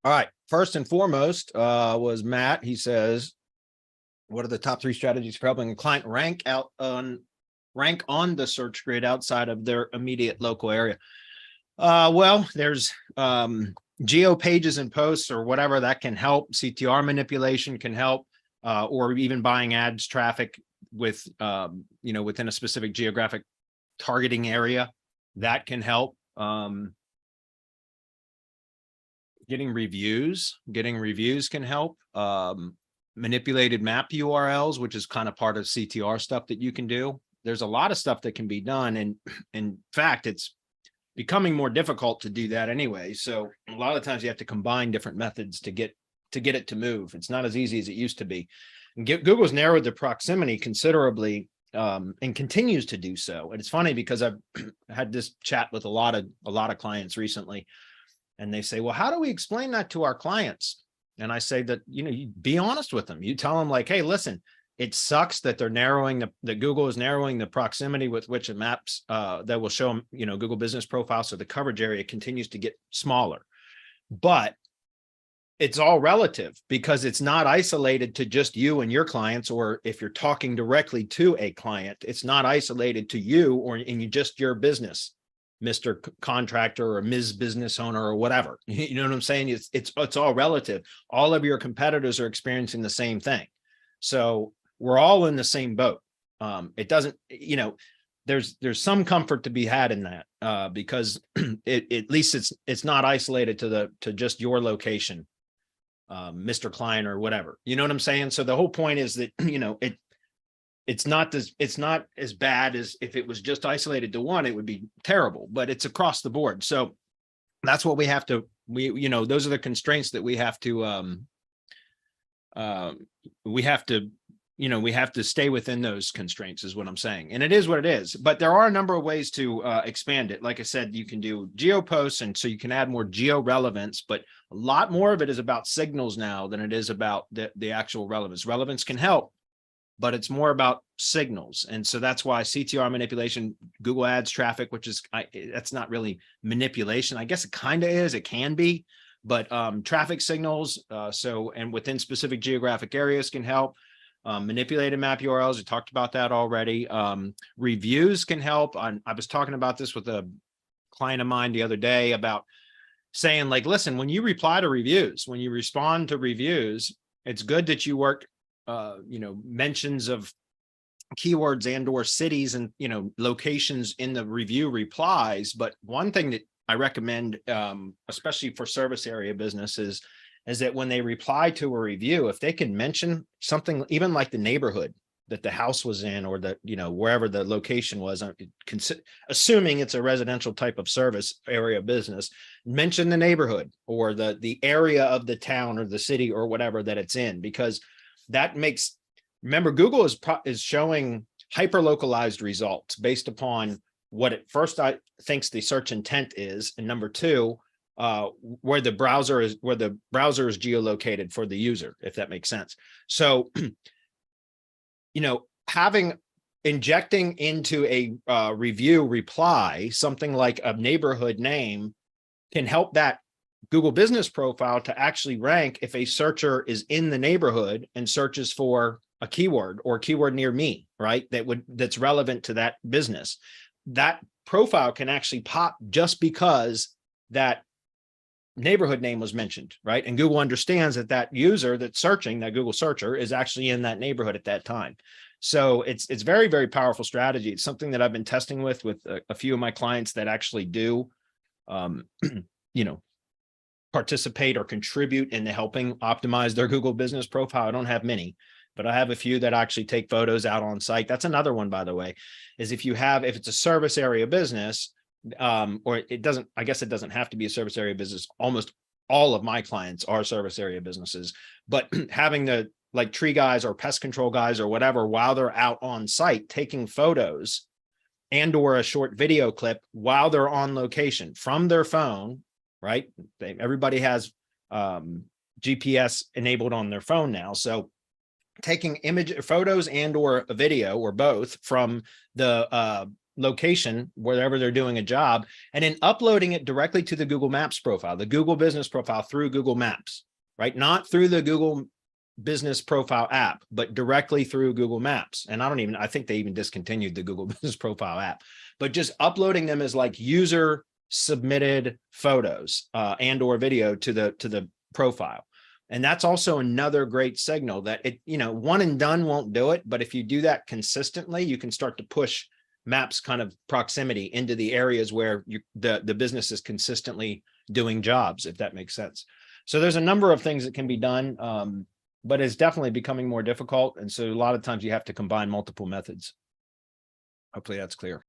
All right. First and foremost was Matt. He says, what are the top 3 strategies for helping a client rank on the search grid outside of their immediate local area? Well, there's geo pages and posts or whatever that can help. CTR manipulation can help, or even buying ads traffic with, within a specific geographic targeting area that can help. Getting reviews can help. Manipulated map URLs, which is kind of part of CTR stuff that you can do. There's a lot of stuff that can be done. And in fact, it's becoming more difficult to do that anyway. So a lot of times you have to combine different methods to get it to move. It's not as easy as it used to be. And Google's narrowed the proximity considerably, and continues to do so. And it's funny because I've had this chat with a lot of clients recently, and they say, well, how do we explain that to our clients? And I say that, you be honest with them. You tell them like, hey, listen, it sucks that they're that Google is narrowing the proximity with which it maps that will show them, Google business profile. So the coverage area continues to get smaller, but it's all relative because it's not isolated to just you and your clients. Or if you're talking directly to a client, it's not isolated to you or in just your business, Mr. Contractor or Ms. Business Owner or whatever. You know what I'm saying? It's all relative. All of your competitors are experiencing the same thing. So we're all in the same boat. It doesn't, there's some comfort to be had in that, because at least it's not isolated to just your location, Mr. Client or whatever. You know what I'm saying? So the whole point is that, it's not as bad as if it was just isolated to one. It would be terrible, but it's across the board. So that's what we have to, those are the constraints that we have to stay within those constraints is what I'm saying. And it is what it is, but there are a number of ways to expand it. Like I said, you can do geo posts, and so you can add more geo relevance, but a lot more of it is about signals now than it is about the actual relevance. Relevance can help, but it's more about signals. And so that's why CTR manipulation, Google ads traffic, which is, that's not really manipulation. I guess it kind of is, it can be, but traffic signals. And within specific geographic areas can help. Manipulated map URLs, we talked about that already. Reviews can help. I was talking about this with a client of mine the other day about saying like, listen, when you reply to reviews, when you respond to reviews, it's good that you work mentions of keywords and or cities and, locations in the review replies. But one thing that I recommend, especially for service area businesses, is that when they reply to a review, if they can mention something, even like the neighborhood that the house was in, or the, wherever the location was, assuming it's a residential type of service area business, mention the neighborhood or the area of the town or the city or whatever that it's in, because that makes, remember, Google is showing hyper localized results based upon what it first thinks the search intent is, and number two, where the browser is geolocated for the user, if that makes sense. So, injecting into a review reply something like a neighborhood name can help that Google business profile to actually rank if a searcher is in the neighborhood and searches for a keyword or keyword near me, right? That's relevant to that business. That profile can actually pop just because that neighborhood name was mentioned, right? And Google understands that user that's searching, that Google searcher, is actually in that neighborhood at that time. So it's very, very powerful strategy. It's something that I've been testing with a few of my clients that actually do, participate or contribute into helping optimize their Google business profile. I don't have many, but I have a few that actually take photos out on site. That's another one, by the way, is if it's a service area business, or I guess it doesn't have to be a service area business. Almost all of my clients are service area businesses, but having the like tree guys or pest control guys or whatever, while they're out on site taking photos and or a short video clip while they're on location from their phone, right? Everybody has GPS enabled on their phone now. So taking photos and or a video or both from the location, wherever they're doing a job, and then uploading it directly to the Google Maps profile, the Google business profile through Google Maps, right? Not through the Google business profile app, but directly through Google Maps. And I think they even discontinued the Google business profile app, but just uploading them as like user submitted photos and or video to the profile. And that's also another great signal that it, one and done won't do it. But if you do that consistently, you can start to push Maps kind of proximity into the areas where the business is consistently doing jobs, if that makes sense. So there's a number of things that can be done, but it's definitely becoming more difficult. And so a lot of times you have to combine multiple methods. Hopefully that's clear.